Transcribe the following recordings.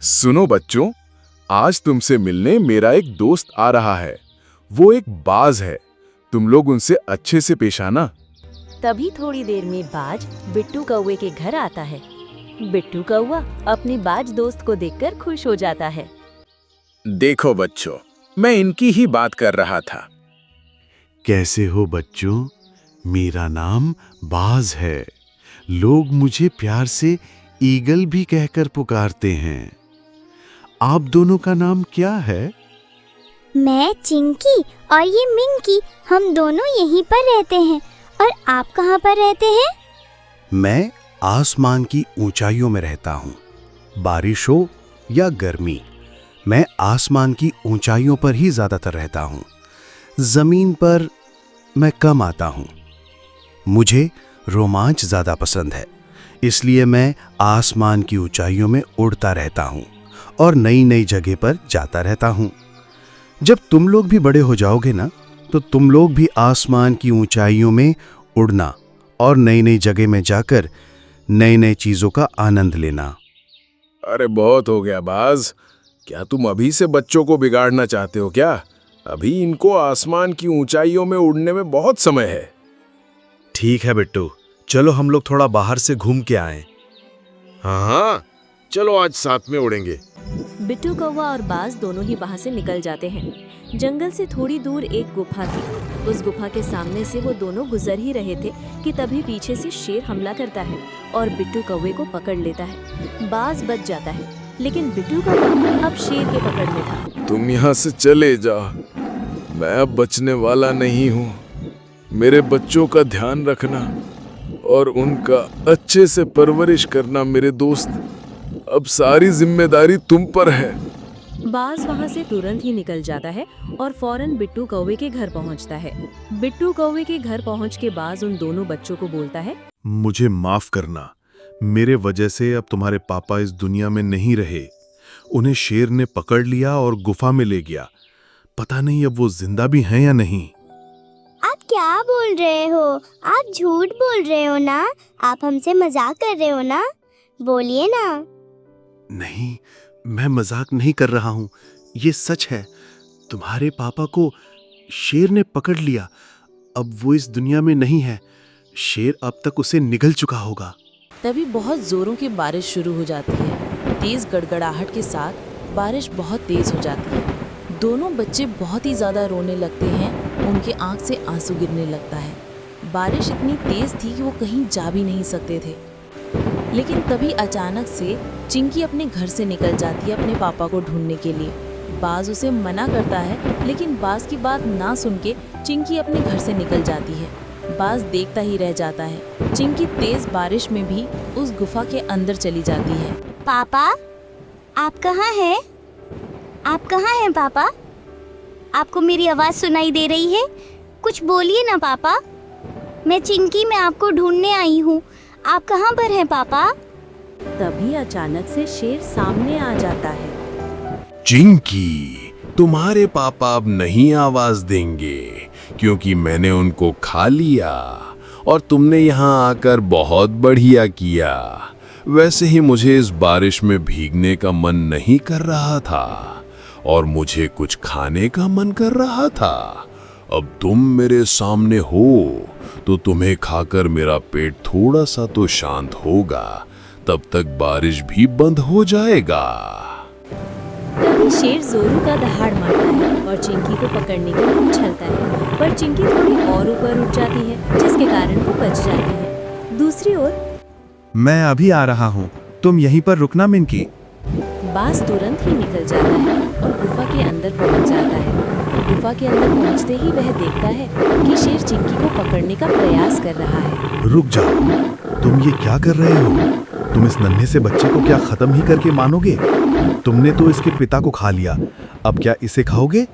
सुनो बच्चों, आज तुमसे मिलने मेरा एक दोस्त आ रहा है। वो एक बाज है। तुम लोग उनसे अच्छे से पेश आना। तभी थोड़ी देर में बाज बिट्टू कौवे के घर आता है। बिट्टू कौवा अपने बाज दोस्त को देखकर खुश हो जाता है। देखो बच्चों, मैं इनकी ही बात कर रहा था। कैसे हो बच्चों? मेरा नाम बाज है। लोग मुझे प्यार से ईगल भी कहकर पुकारते हैं। आप दोनों का नाम क्या है? मैं चिंकी और ये मिंकी, हम दोनों यहीं पर रहते हैं। और आप कहाँ पर रहते हैं? मैं आसमान की ऊंचाइयों में रहता हूँ। बारिश हो या गर्मी, मैं आसमान की ऊंचाइयों पर ही ज्यादातर रहता हूँ। जमीन पर मैं कम आता हूँ। मुझे रोमांच ज्यादा पसंद है, इसलिए मैं आसमान की ऊंचाइयों में उड़ता रहता हूँ और नई नई जगह पर जाता रहता हूँ। जब तुम लोग भी बड़े हो जाओगे ना, तो तुम लोग भी आसमान की ऊंचाइयों में उड़ना और नई नई जगह में जाकर नई नई चीजों का आनंद लेना। अरे बहुत हो गया बाज, क्या तुम अभी से बच्चों को बिगाड़ना चाहते हो क्या? अभी इनको आसमान की ऊंचाइयों में उड़ने में बहुत समय है। ठीक है बिट्टू, चलो हम लोग थोड़ा बाहर से घूम के आएं। हाँ, चलो आज साथ में उड़ेंगे। बिट्टू कौवा और बाज दोनों ही वहाँ से निकल जाते हैं। जंगल से थोड़ी दूर एक गुफा थी। उस गुफा के सामने से वो दोनों गुजर ही रहे थे कि तभी पीछे से शेर हमला करता है और बिट्टू कौवे को पकड़ लेता है। बाज बच जाता है, लेकिन बिट्टू कौवा अब शेर के पकड़ में था। तुम यहाँ से चले जाओ, मैं अब बचने वाला नहीं हूँ। मेरे बच्चों का ध्यान रखना और उनका अच्छे से परवरिश करना मेरे दोस्त। अब सारी जिम्मेदारी तुम पर है। बाज वहाँ से तुरंत ही निकल जाता है और फौरन बिट्टू कौवे के घर पहुँचता है। बिट्टू कौवे के घर पहुँच के बाज उन दोनों बच्चों को बोलता है, मुझे माफ करना, मेरे वजह से अब तुम्हारे पापा इस दुनिया में नहीं रहे। उन्हें शेर ने पकड़ लिया और गुफा में ले गया। पता नहीं अब वो जिंदा भी हैं या नहीं। आप क्या बोल रहे हो? आप झूठ बोल रहे हो ना? आप हमसे मजाक कर रहे हो ना? बोलिए ना। नहीं, मैं मजाक नहीं कर रहा हूँ, ये सच है। तुम्हारे पापा को शेर ने पकड़ लिया। अब वो इस दुनिया में नहीं है। शेर अब तक उसे निगल चुका होगा। तभी बहुत जोरों की बारिश शुरू हो जाती है। तेज गड़गड़ाहट के साथ बारिश बहुत तेज हो जाती है। दोनों बच्चे बहुत ही ज्यादा रोने लगते हैं। उनके आंख से आंसू गिरने लगता है। बारिश इतनी तेज थी कि वो कहीं जा भी नहीं सकते थे। लेकिन तभी अचानक से चिंकी अपने घर से निकल जाती है अपने पापा को ढूंढने के लिए। बाज उसे मना करता है, लेकिन बाज की बात ना सुन के चिंकी अपने घर से निकल जाती है। बाज देखता ही रह जाता है। चिंकी तेज बारिश में भी उस गुफा के अंदर चली जाती है। पापा, आप कहाँ हैं? आप कहाँ हैं पापा? आपको मेरी आवाज़ सुनाई दे रही है? कुछ बोलिए ना पापा। मैं चिंकी, मैं आपको ढूंढने आई हूँ। आप कहाँ पर हैं पापा? तभी अचानक से शेर सामने आ जाता है। चिंकी, तुम्हारे पापा अब नहीं आवाज देंगे क्योंकि मैंने उनको खा लिया और तुमने यहाँ आकर बहुत बढ़िया किया। वैसे ही मुझे इस बारिश में भीगने का मन नहीं कर रहा था और मुझे कुछ खाने का मन कर रहा था। अब तुम मेरे सामने हो तो तुम्हें खाकर मेरा पेट थोड़ा सा तो शांत होगा। तब तक बारिश भी बंद हो जाएगा। तभी शेर जोरों का दहाड़ मारता है और चिंकी को पकड़ने के लिए उछलता है, पर चिंकी थोड़ी और ऊपर उठ जाती है, जिसके कारण वो बच जाती है। दूसरी ओर मैं अभी आ रहा हूँ, तुम यहीं पर रुकना मिंकी। बाज तुरंत ही निकल जाता है और गुफा के अंदर पहुंच जाता है। गुफा के अंदर पहुंचते ही वह देखता है कि शेर चिंकी को पकड़ने का प्रयास कर रहा है। रुक जाओ, तुम ये क्या कर रहे हो? तुम इस नन्हे से बच्चे को क्या खत्म ही करके मानोगे? तुमने तो इसके पिता को खा लिया, अब क्या इसे खाओगे?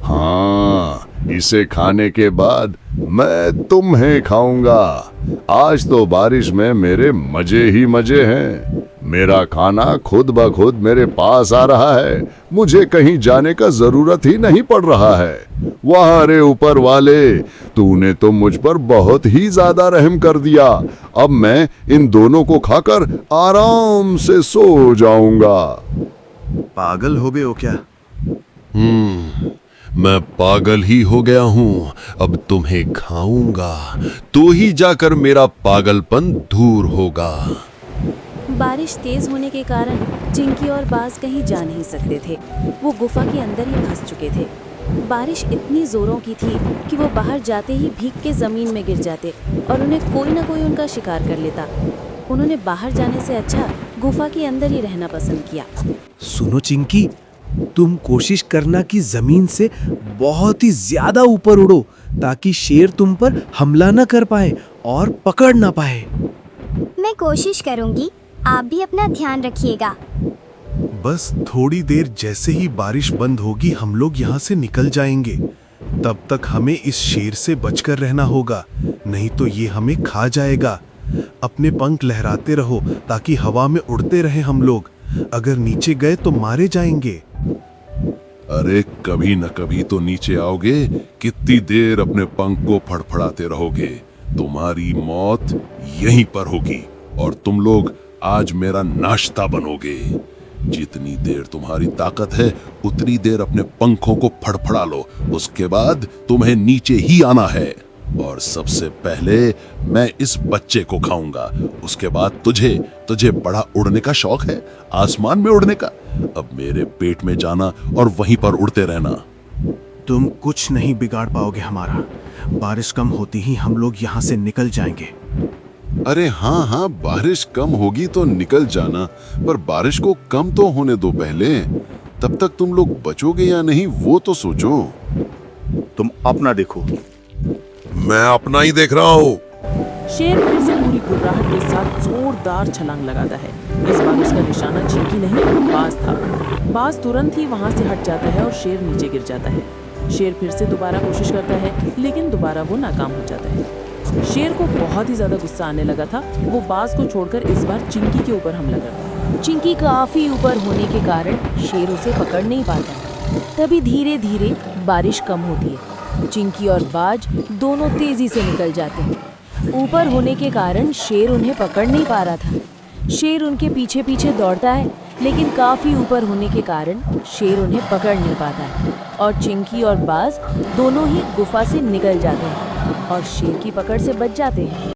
हाँ, इसे खाने के बाद मैं तुम्हें खाऊंगा। आज तो बारिश में मेरे मजे ही मजे हैं। मेरा खाना खुद ब खुद मेरे पास आ रहा है। मुझे कहीं जाने का जरूरत ही नहीं पड़ रहा है। वाह रे ऊपर वाले, तूने तो मुझ पर बहुत ही ज्यादा रहम कर दिया। अब मैं इन दोनों को खाकर आराम से सो जाऊंगा। पागल हो गए हो क्या? मैं पागल ही हो गया हूँ। अब तुम्हें खाऊंगा तो ही जाकर मेरा पागलपन दूर होगा। बारिश तेज होने के कारण चिंकी और बाज कहीं जा नहीं सकते थे। वो गुफा के अंदर ही फंस चुके थे। बारिश इतनी जोरों की थी कि वो बाहर जाते ही भीग के जमीन में गिर जाते और उन्हें कोई ना कोई उनका शिकार कर लेता। उन्होंने बाहर जाने से अच्छा गुफा के अंदर ही रहना पसंद किया। सुनो चिंकी, तुम कोशिश करना कि जमीन से बहुत ही ज्यादा ऊपर उड़ो ताकि शेर तुम पर हमला न कर पाए और पकड़ ना पाए। मैं कोशिश करूंगी, आप भी अपना ध्यान रखिएगा। बस थोड़ी देर जैसे ही बारिश बंद होगी हम लोग यहाँ से निकल जाएंगे। तब तक हमें इस शेर से बचकर रहना होगा, नहीं तो ये हमें खा जाएगा। अपने पंख लहराते रहो ताकि हवा में उड़ते रहे हम लोग। अगर नीचे गए तो मारे जाएंगे। अरे कभी न कभी तो नीचे आओगे। कितनी देर अपने पंख को फड़फड़ाते रहोगे? तुम्हारी मौत यहीं पर होगी और तुम लोग आज मेरा नाश्ता बनोगे। जितनी देर तुम्हारी ताकत है उतनी देर अपने पंखों को फड़फड़ा लो। उसके बाद तुम्हें नीचे ही आना है और सबसे पहले मैं इस बच्चे को खाऊंगा। उसके बाद तुझे बड़ा उड़ने का शौक है, आसमान में उड़ने का। अब मेरे पेट में जाना और वहीं पर उड़ते रहना। तुम कुछ नहीं बिगाड़ पाओगे हमारा। बारिश कम होती ही हम लोग यहाँ से निकल जाएंगे। अरे हाँ, बारिश कम होगी तो निकल जाना, पर बारिश को कम तो होने दो पहले। तब तक तुम लोग बचोगे या नहीं वो तो सोचो। तुम अपना देखो। मैं अपना ही देख रहा हूँ। शेर फिर से पूरी गुर्राहट के साथ जोरदार छलांग लगाता है। इस बार उसका निशाना चिंकी नहीं, बाज था। बाज तुरंत ही वहां से हट जाता है और शेर नीचे गिर जाता है। शेर फिर से दोबारा कोशिश करता है, लेकिन दोबारा वो नाकाम हो जाता है। शेर को बहुत ही ज्यादा गुस्सा आने लगा था। वो बाज को छोड़कर इस बार चिंकी के ऊपर हमला करता। चिंकी काफी ऊपर होने के कारण शेर उसे पकड़ नहीं पाता। तभी धीरे धीरे बारिश कम होती है। चिंकी और बाज दोनों तेजी से निकल जाते हैं। ऊपर होने के कारण शेर उन्हें पकड़ नहीं पा रहा था। शेर उनके पीछे पीछे दौड़ता है, लेकिन काफी ऊपर होने के कारण शेर उन्हें पकड़ नहीं पाता है और चिंकी और बाज दोनों ही गुफा से निकल जाते हैं और शेर की पकड़ से बच जाते हैं।